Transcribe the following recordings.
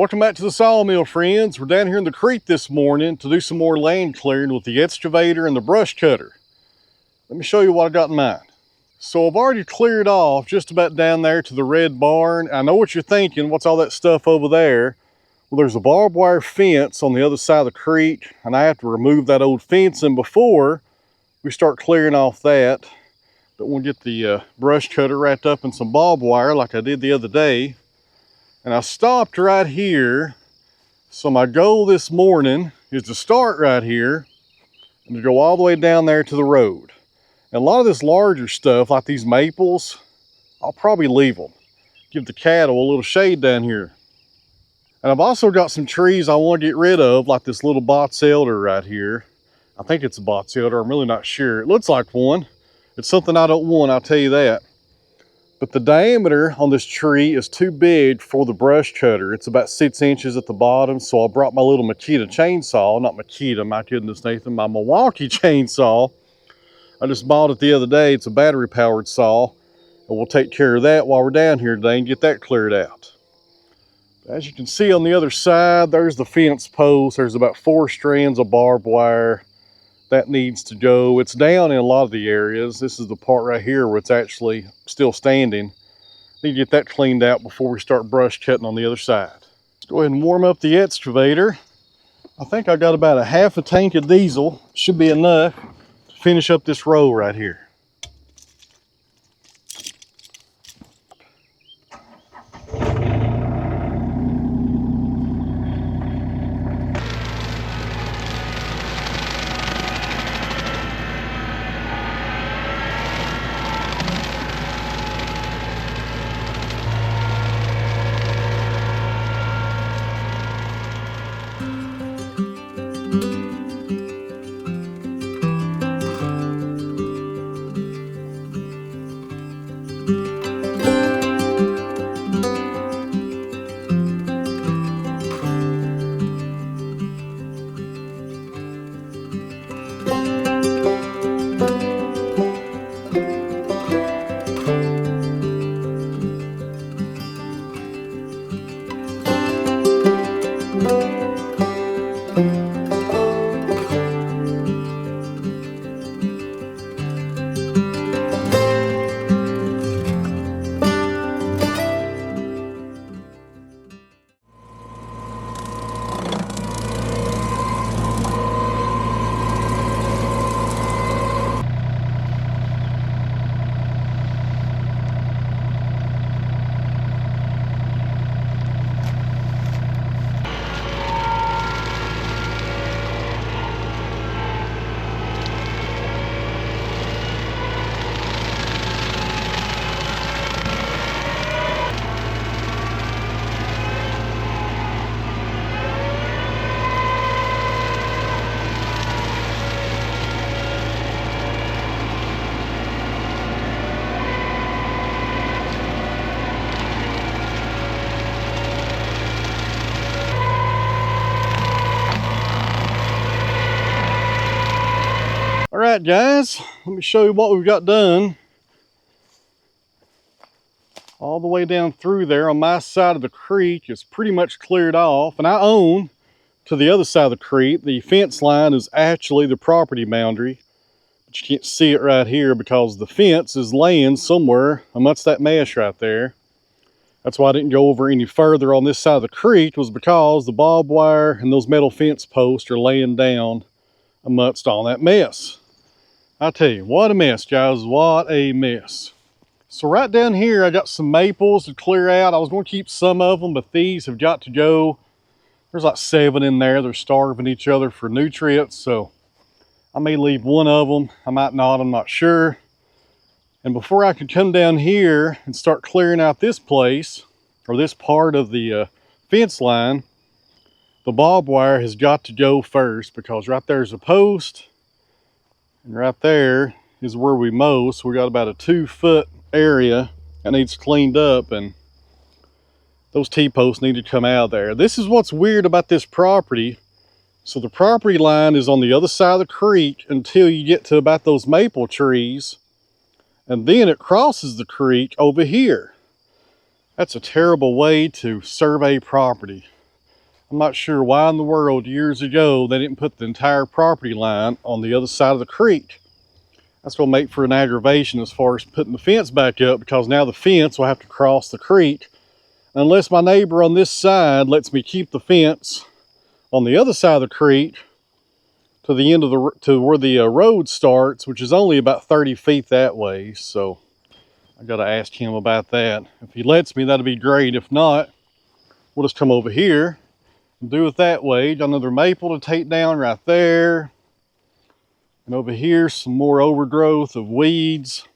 Welcome back to the Sawmill, friends. We're down here in the creek this morning to do some more land clearing with the excavator and the brush cutter. Let me show you what I got in mind. So I've already cleared off just about down there to the red barn. I know what you're thinking, what's all that stuff over there? Well, there's a barbed wire fence on the other side of the creek, and I have to remove that old fencing before we start clearing off that. But we'll get the brush cutter wrapped up in some barbed wire like I did the other day. And I stopped right here. So my goal this morning is to start right here and to go all the way down there to the road. And a lot of this larger stuff, like these maples, I'll probably leave them. Give the cattle a little shade down here. And I've also got some trees I want to get rid of, like this little box elder right here. I think it's a box elder, I'm really not sure. It looks like one. It's something I don't want, I'll tell you that. But the diameter on this tree is too big for the brush cutter. It's about 6 inches at the bottom, so I brought my little Makita chainsaw, not Makita, my goodness Nathan, my Milwaukee chainsaw. I just bought it the other day. It's a battery powered saw, and we'll take care of that while we're down here today and get that cleared out. As you can see on the other side, there's the fence post. There's about 4 strands of barbed wire. That needs to go. It's down in a lot of the areas. This is the part right here where it's actually still standing. Need to get that cleaned out before we start brush cutting on the other side. Let's go ahead and warm up the excavator. I think I got about a half a tank of diesel. Should be enough to finish up this row right here. All right, guys, let me show you what we've got done. All the way down through there on my side of the creek is pretty much cleared off, and I own to the other side of the creek. The fence line is actually the property boundary, but you can't see it right here because the fence is laying somewhere amongst that mesh right there. That's why I didn't go over any further on this side of the creek, was because the barbed wire and those metal fence posts are laying down amongst all that mess. I tell you, what a mess, guys, what a mess. So right down here, I got some maples to clear out. I was going to keep some of them, but these have got to go. There's like 7 in there. They're starving each other for nutrients, so I may leave one of them. I might not, I'm not sure. And before I can come down here and start clearing out this place, or this part of the fence line, the barbed wire has got to go first, because right there's a post, and right there is where we mow. So we got about a 2-foot area that needs cleaned up, and those T-posts need to come out of there. This is what's weird about this property. So the property line is on the other side of the creek until you get to about those maple trees, and then it crosses the creek over here. That's a terrible way to survey property. I'm not sure why in the world years ago they didn't put the entire property line on the other side of the creek. That's going to make for an aggravation as far as putting the fence back up, because now the fence will have to cross the creek unless my neighbor on this side lets me keep the fence on the other side of the creek to the end of to where the road starts, which is only about 30 feet that way. So I got to ask him about that. If he lets me, that'd be great. If not, we'll just come over here and do it that way. Got another maple to take down right there. And over here, some more overgrowth of weeds.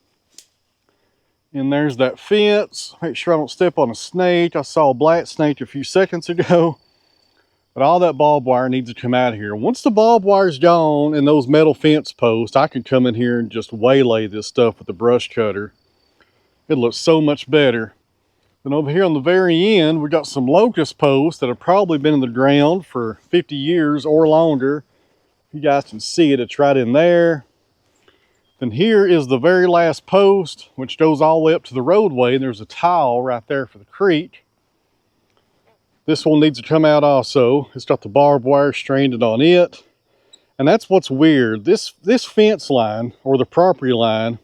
And there's that fence. Make sure I don't step on a snake. I saw a black snake a few seconds ago. But all that barbed wire needs to come out of here. Once the barbed wire's gone and those metal fence posts, I can come in here and just waylay this stuff with the brush cutter. It looks so much better. Then over here on the very end, we got some locust posts that have probably been in the ground for 50 years or longer. You guys can see it, it's right in there. Then here is the very last post, which goes all the way up to the roadway. There's a tile right there for the creek. This one needs to come out also. It's got the barbed wire stranded on it. And that's what's weird. This fence line, or the property line,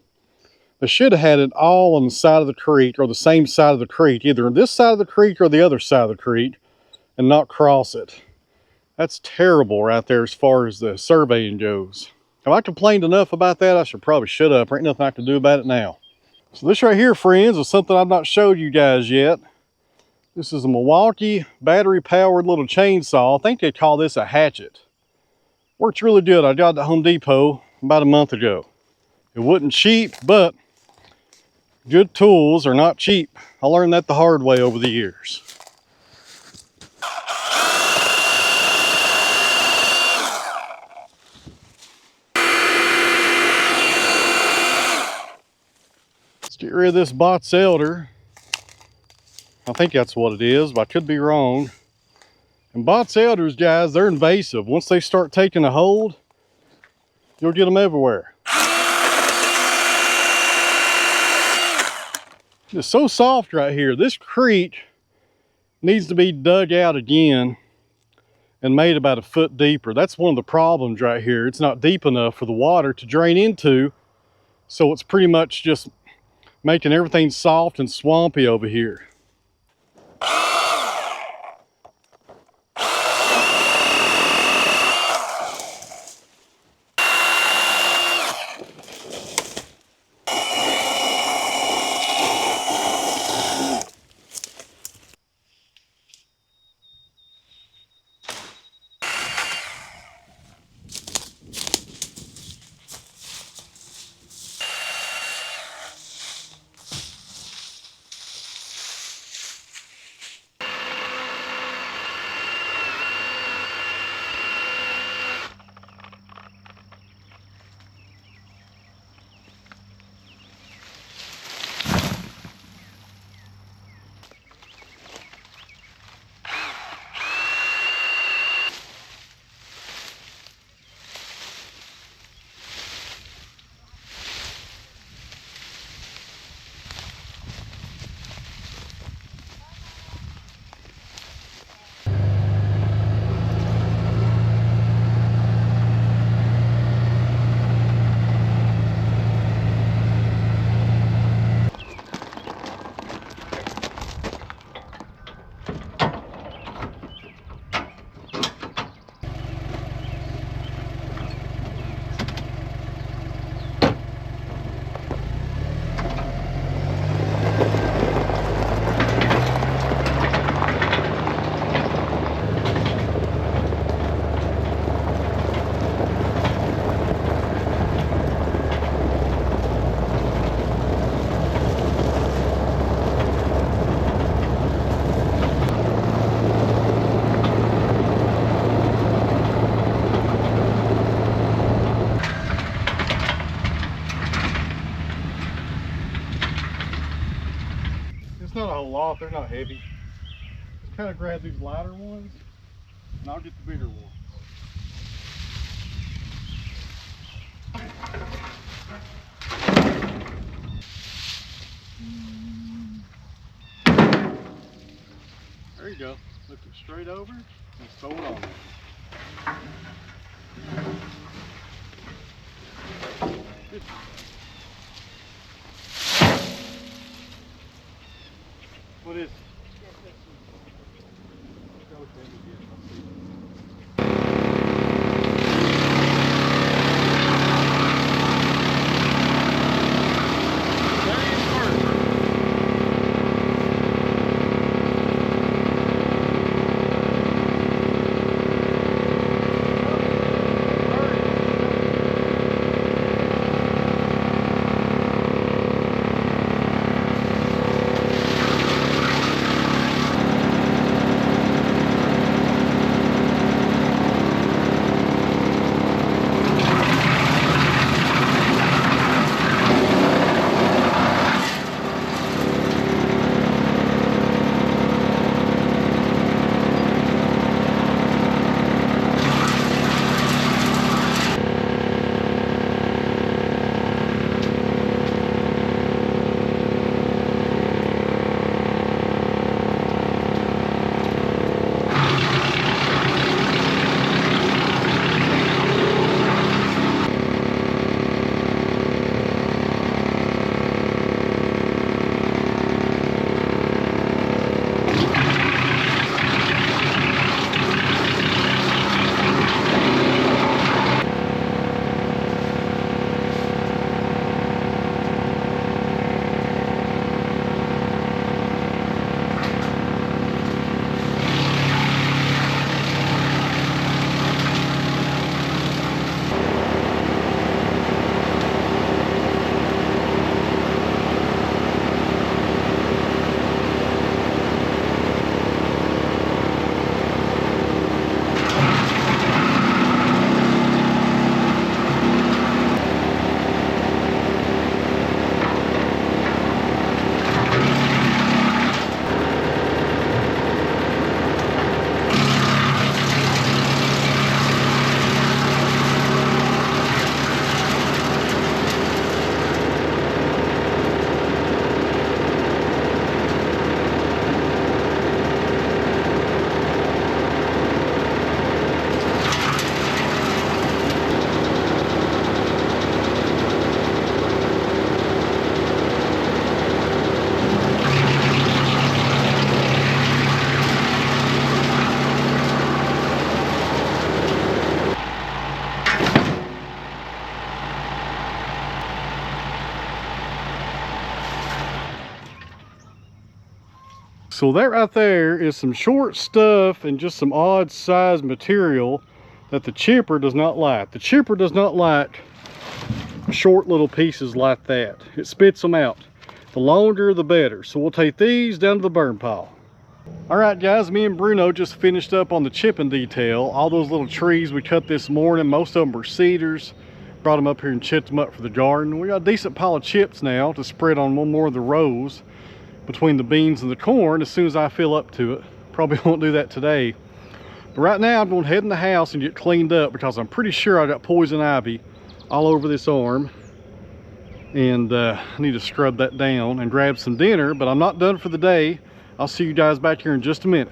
they should have had it all on the side of the creek, or the same side of the creek, either this side of the creek or the other side of the creek, and not cross it. That's terrible right there as far as the surveying goes. Have I complained enough about that? I should probably shut up. There ain't nothing I can do about it now. So this right here, friends, is something I've not showed you guys yet. This is a Milwaukee battery-powered little chainsaw. I think they call this a hatchet. Works really good. I got it at Home Depot about a month ago. It wasn't cheap, but good tools are not cheap. I learned that the hard way over the years. Let's get rid of this box elder. I think that's what it is, but I could be wrong. And box elders, guys, they're invasive. Once they start taking a hold, you'll get them everywhere. It's so soft right here. This creek needs to be dug out again and made about a foot deeper. That's one of the problems right here. It's not deep enough for the water to drain into, so it's pretty much just making everything soft and swampy over here. Not a whole lot, they're not heavy. Just kind of grab these lighter ones and I'll get the bigger ones. There you go. Look it straight over. and sew it on. What is it? So that right there is some short stuff and just some odd size material that the chipper does not like. The chipper does not like short little pieces like that. It spits them out. The longer the better. So we'll take these down to the burn pile. All right guys, me and Bruno just finished up on the chipping detail. All those little trees we cut this morning, most of them were cedars. Brought them up here and chipped them up for the garden. We got a decent pile of chips now to spread on one more of the rows between the beans and the corn as soon as I feel up to it. Probably won't do that today. But right now I'm going to head in the house and get cleaned up because I'm pretty sure I got poison ivy all over this arm. And I need to scrub that down and grab some dinner, but I'm not done for the day. I'll see you guys back here in just a minute.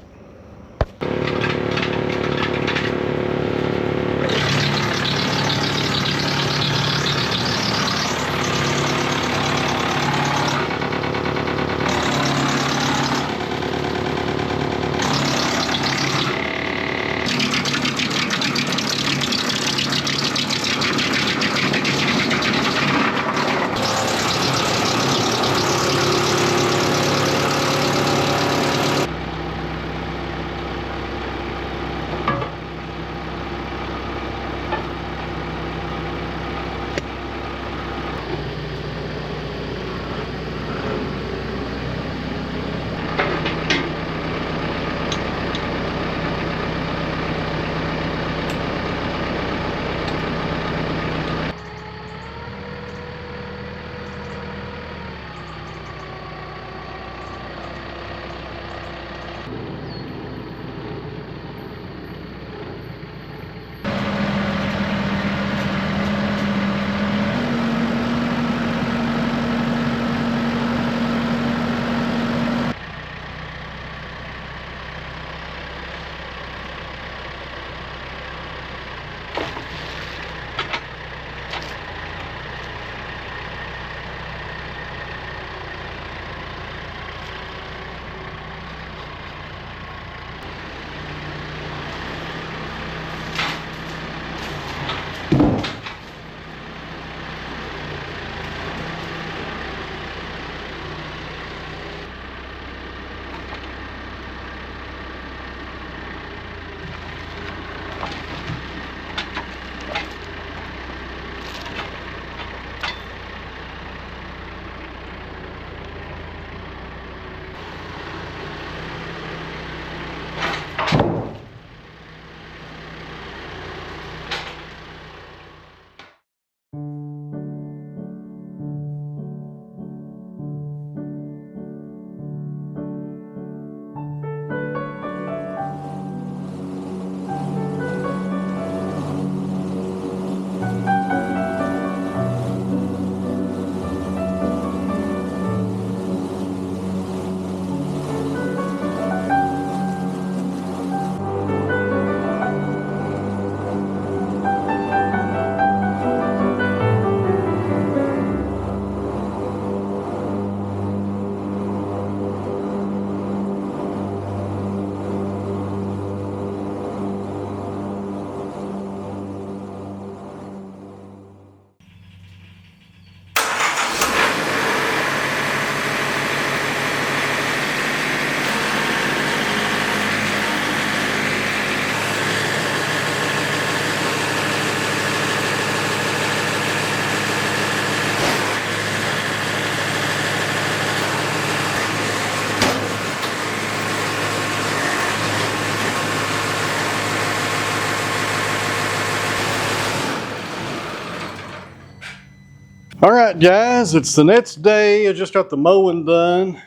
All right, guys, it's the next day. I just got the mowing done.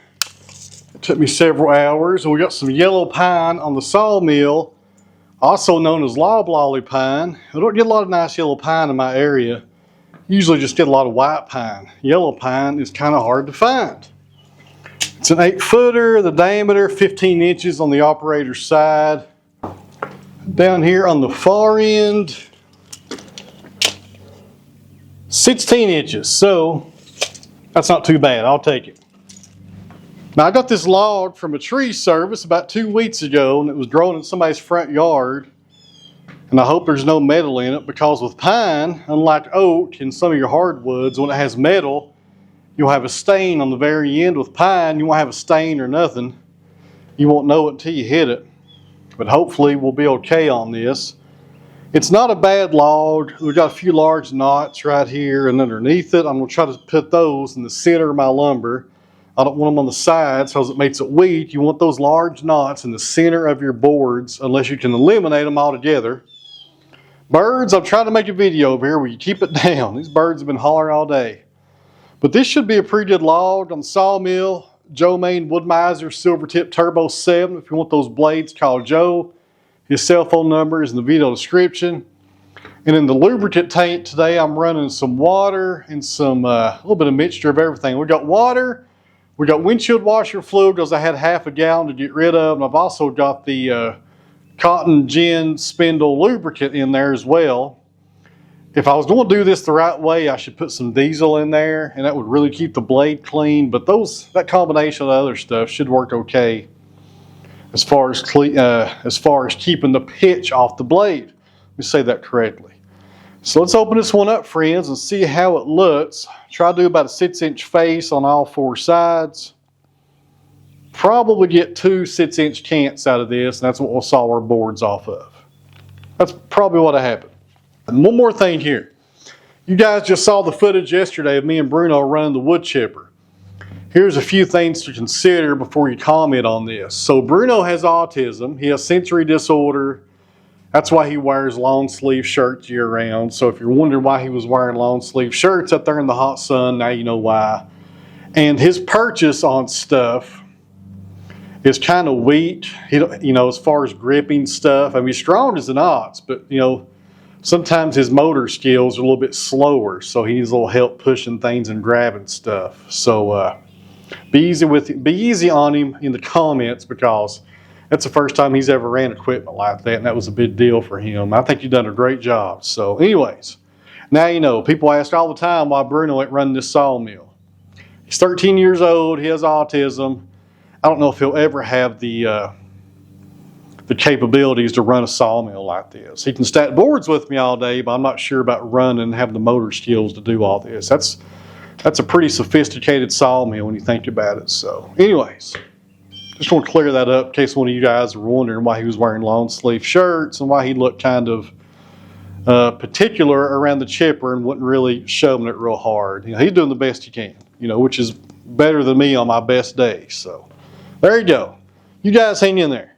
It took me several hours. We got some yellow pine on the sawmill, also known as loblolly pine. I don't get a lot of nice yellow pine in my area. Usually just get a lot of white pine. Yellow pine is kind of hard to find. It's an 8-footer, the diameter 15 inches on the operator's side. Down here on the far end, 16 inches, so that's not too bad. I'll take it. Now, I got this log from a tree service about 2 weeks ago, and it was grown in somebody's front yard. And I hope there's no metal in it, because with pine, unlike oak and some of your hardwoods, when it has metal, you'll have a stain on the very end. With pine, you won't have a stain or nothing. You won't know it until you hit it. But hopefully we'll be okay on this. It's not a bad log. We've got a few large knots right here and underneath it. I'm going to try to put those in the center of my lumber. I don't want them on the sides because it makes it weak. You want those large knots in the center of your boards, unless you can eliminate them altogether. Birds, I'm trying to make a video over here where you keep it down. These birds have been hollering all day. But this should be a pretty good log on the Sawmill. Joe Maine Wood-Mizer Silvertip Turbo 7. If you want those blades, call Joe. His cell phone number is in the video description. And in the lubricant tank today, I'm running some water and some a little bit of mixture of everything. We got water, we got windshield washer fluid because I had half a gallon to get rid of, and I've also got the cotton gin spindle lubricant in there as well. If I was going to do this the right way, I should put some diesel in there, and that would really keep the blade clean. But that combination of other stuff should work okay as far as keeping the pitch off the blade. Let me say that correctly. So let's open this one up, friends, and see how it looks. Try to do about a 6-inch face on all 4 sides. Probably get 2 6-inch cants out of this, and that's what we'll saw our boards off of. That's probably what happened. And one more thing here. You guys just saw the footage yesterday of me and Bruno running the wood chipper. Here's a few things to consider before you comment on this. So Bruno has autism. He has sensory disorder. That's why he wears long sleeve shirts year round. So if you're wondering why he was wearing long sleeve shirts up there in the hot sun, now you know why. And his purchase on stuff is kind of weak, as far as gripping stuff. I mean, he's strong as an ox, but sometimes his motor skills are a little bit slower. So he needs a little help pushing things and grabbing stuff. So be easy on him in the comments, because that's the first time he's ever ran equipment like that, and that was a big deal for him. I think you've done a great job. So anyways, now you know. People ask all the time why Bruno ain't running this sawmill. He's 13 years old. He has autism. I don't know if he'll ever have the capabilities to run a sawmill like this. He can stack boards with me all day, but I'm not sure about running and having the motor skills to do all this. That's a pretty sophisticated sawmill when you think about it. So anyways, just want to clear that up in case one of you guys were wondering why he was wearing long sleeve shirts and why he looked kind of particular around the chipper and wasn't really shoving it real hard. He's doing the best he can, which is better than me on my best day. So there you go. You guys hang in there.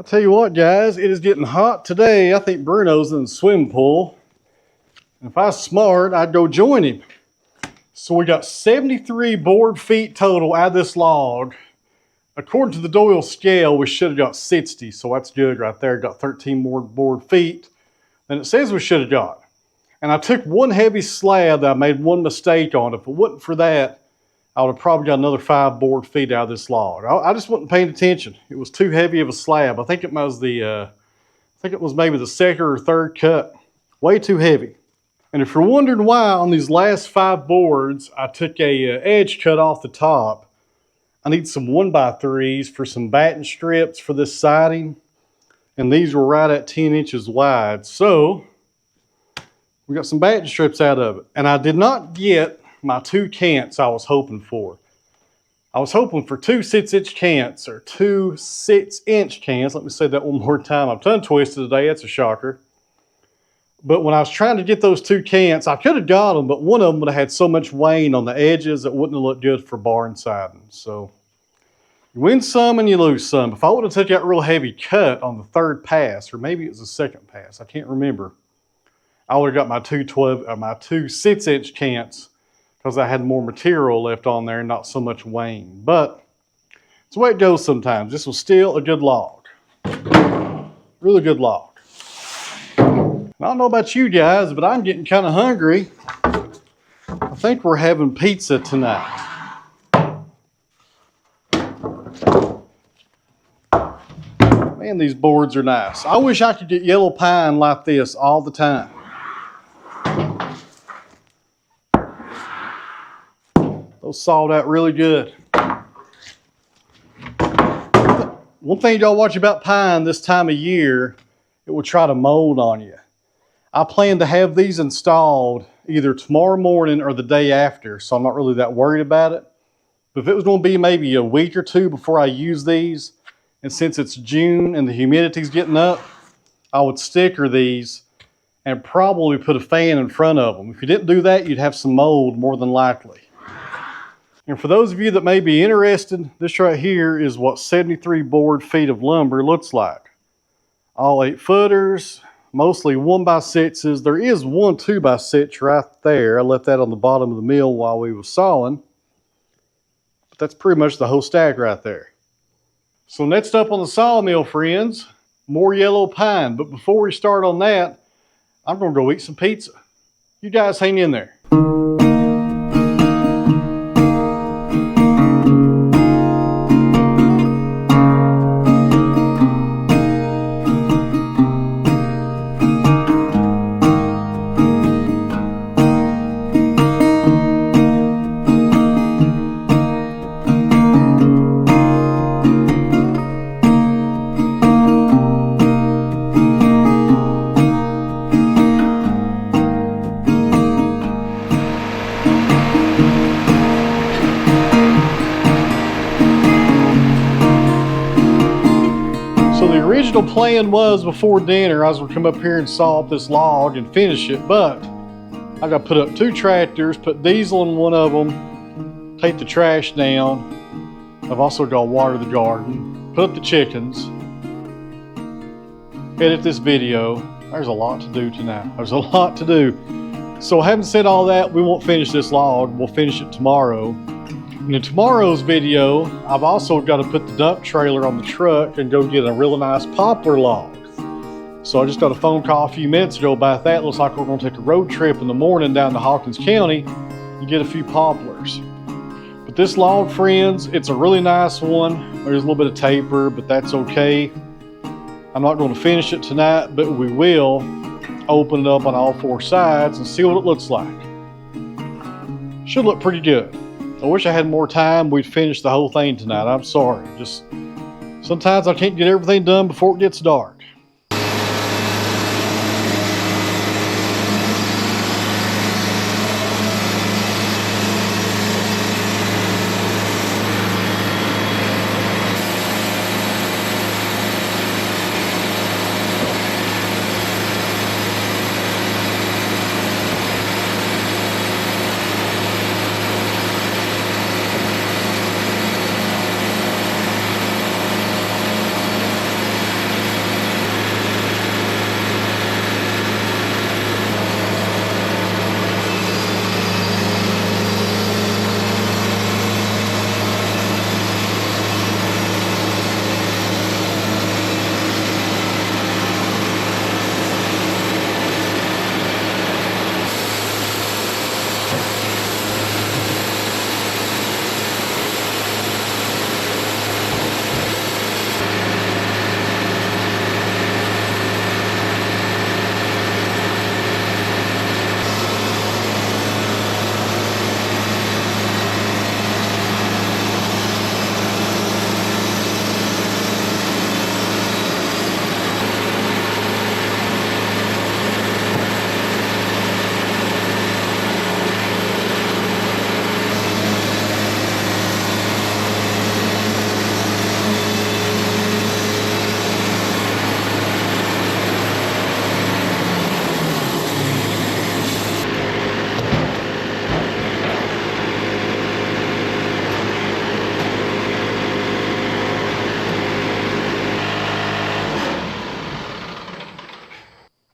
tell you what, guys, it is getting hot today. I think Bruno's in the swimming pool. And if I was smart, I'd go join him. So we got 73 board feet total out of this log. According to the Doyle scale, we should have got 60. So that's good right there. Got 13 more board feet than it says we should have got. And I took one heavy slab that I made one mistake on. If it wasn't for that, I would have probably got another 5 board feet out of this log. I just wasn't paying attention. It was too heavy of a slab. I think it was maybe the second or third cut. Way too heavy. And if you're wondering why on these last 5 boards, I took a edge cut off the top. I need some 1x3s for some batting strips for this siding. And these were right at 10 inches wide. So we got some batting strips out of it. And I did not get my 2 cants I was hoping for. I was hoping for 2 6-inch cants, or 2 6-inch cants. Let me say that one more time. I'm tongue twisted today. That's a shocker. But when I was trying to get those 2 cants, I could have got them, but one of them would have had so much wane on the edges it wouldn't have looked good for barn siding. So you win some and you lose some. If I would have took that real heavy cut on the 3rd pass, or maybe it was the 2nd pass, I can't remember, I would have got my 2 6-inch cants, because I had more material left on there and not so much wane. But it's the way it goes sometimes. This was still a good log. Really good log. I don't know about you guys, but I'm getting kind of hungry. I think we're having pizza tonight. Man, these boards are nice. I wish I could get yellow pine like this all the time. Those sawed out really good. One thing y'all watch about pine this time of year, it will try to mold on you. I plan to have these installed either tomorrow morning or the day after, so I'm not really that worried about it. But if it was going to be maybe a week or 2 before I use these, and since it's June and the humidity's getting up, I would sticker these and probably put a fan in front of them. If you didn't do that, you'd have some mold more than likely. And for those of you that may be interested, this right here is what 73 board feet of lumber looks like. All 8-footers, mostly 1x6s. There is one 2x6 right there. I left that on the bottom of the mill while we were sawing. But that's pretty much the whole stack right there. So next up on the sawmill, friends, more yellow pine. But before we start on that, I'm going to go eat some pizza. You guys hang in there. The plan was before dinner I was going to come up here and saw up this log and finish it, but I got to put up 2 tractors, put diesel in one of them, take the trash down. I've also got to water the garden, put up the chickens, edit this video. There's a lot to do tonight. There's a lot to do. So having said all that, we won't finish this log. We'll finish it tomorrow. And in tomorrow's video, I've also got to put the dump trailer on the truck and go get a really nice poplar log. So I just got a phone call a few minutes ago about that. Looks like we're going to take a road trip in the morning down to Hawkins County and get a few poplars. But this log, friends, it's a really nice one. There's a little bit of taper, but that's okay. I'm not going to finish it tonight, but we will open it up on all 4 sides and see what it looks like. Should look pretty good. I wish I had more time. We'd finish the whole thing tonight. I'm sorry. Just sometimes I can't get everything done before it gets dark.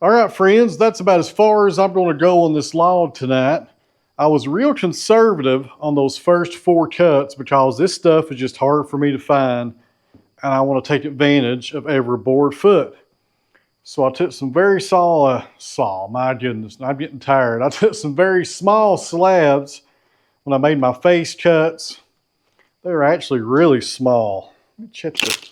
All right, friends, that's about as far as I'm going to go on this log tonight. I was real conservative on those first 4 cuts because this stuff is just hard for me to find, and I want to take advantage of every board foot. So I took some very my goodness, I'm getting tired. I took some very small slabs when I made my face cuts. They were actually really small. Let me check the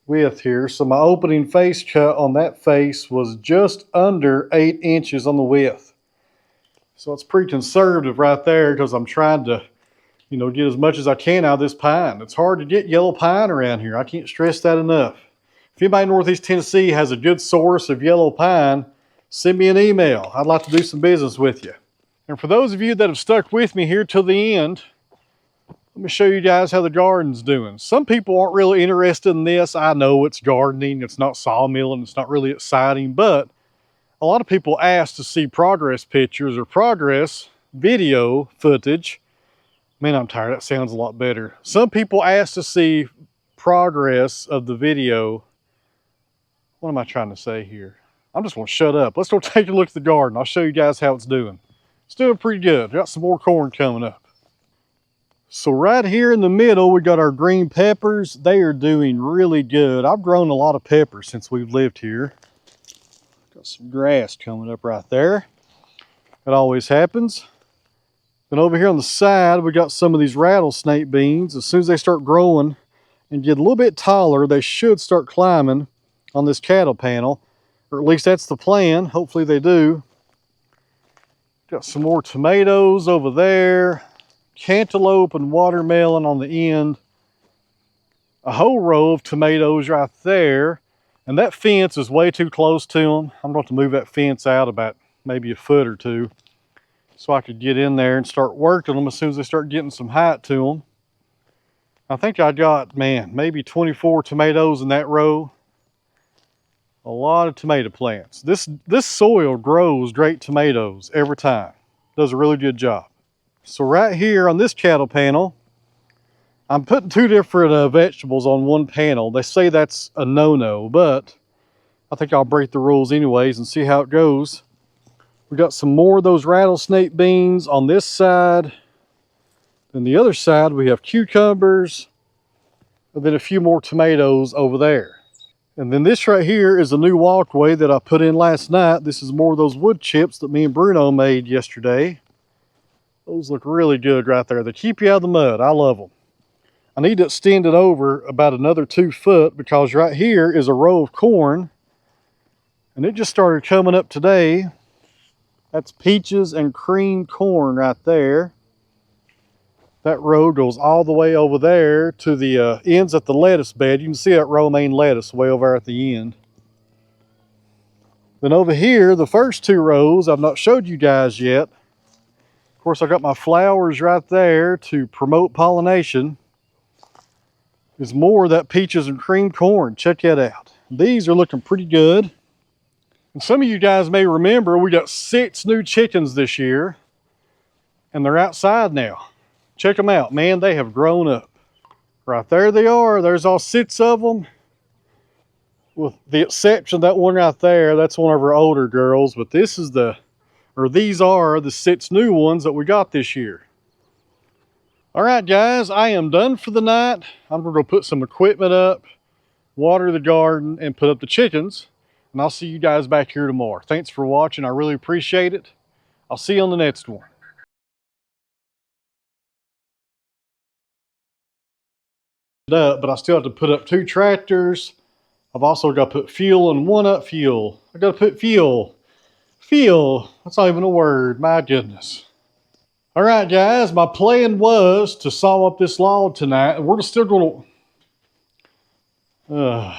width here. So my opening face cut on that face was just under 8 inches on the width. So it's pretty conservative right there because I'm trying to, get as much as I can out of this pine. It's hard to get yellow pine around here. I can't stress that enough. If anybody in Northeast Tennessee has a good source of yellow pine, send me an email. I'd like to do some business with you. And for those of you that have stuck with me here till the end, let me show you guys how the garden's doing. Some people aren't really interested in this. I know it's gardening, it's not sawmilling, it's not really exciting, but a lot of people ask to see progress pictures or progress video footage. Man, I'm tired, that sounds a lot better. Some people ask to see progress of the video. What am I trying to say here? I'm just gonna shut up. Let's go take a look at the garden. I'll show you guys how it's doing. It's doing pretty good. Got some more corn coming up. So right here in the middle, we got our green peppers. They are doing really good. I've grown a lot of peppers since we've lived here. Got some grass coming up right there. It always happens. Then over here on the side, we got some of these rattlesnake beans. As soon as they start growing and get a little bit taller, they should start climbing on this cattle panel, or at least that's the plan. Hopefully they do. Got some more tomatoes over there, cantaloupe and watermelon on the end, a whole row of tomatoes right there, and that fence is way too close to them. I'm going to move that fence out about maybe a foot or 2 so I could get in there and start working them as soon as they start getting some height to them. I think I got, maybe 24 tomatoes in that row. A lot of tomato plants. This soil grows great tomatoes every time. Does a really good job. So right here on this cattle panel, I'm putting 2 different vegetables on one panel. They say that's a no-no, but I think I'll break the rules anyways and see how it goes. We got some more of those rattlesnake beans on this side. Then the other side we have cucumbers, and then a few more tomatoes over there. And then this right here is a new walkway that I put in last night. This is more of those wood chips that me and Bruno made yesterday. Those look really good right there. They keep you out of the mud. I love them. I need to extend it over about another 2 foot because right here is a row of corn. And it just started coming up today. That's peaches and cream corn right there. That row goes all the way over there to the ends at the lettuce bed. You can see that romaine lettuce way over at the end. Then over here, the first 2 rows I've not showed you guys yet. Of course, I got my flowers right there to promote pollination. There's more of that peaches and cream corn. Check that out. These are looking pretty good. And some of you guys may remember we got 6 new chickens this year, and they're outside now. Check them out, man, they have grown up. Right there they are, there's all 6 of them. With the exception of that one right there, that's one of our older girls, but these are the 6 new ones that we got this year. All right, guys, I am done for the night. I'm gonna go put some equipment up, water the garden, and put up the chickens, and I'll see you guys back here tomorrow. Thanks for watching, I really appreciate it. I'll see you on the next one. But I still have to put up 2 tractors. I've also got to put fuel in one up. Fuel. I got to put fuel. That's not even a word. My goodness. All right, guys. My plan was to saw up this log tonight, and we're still going to.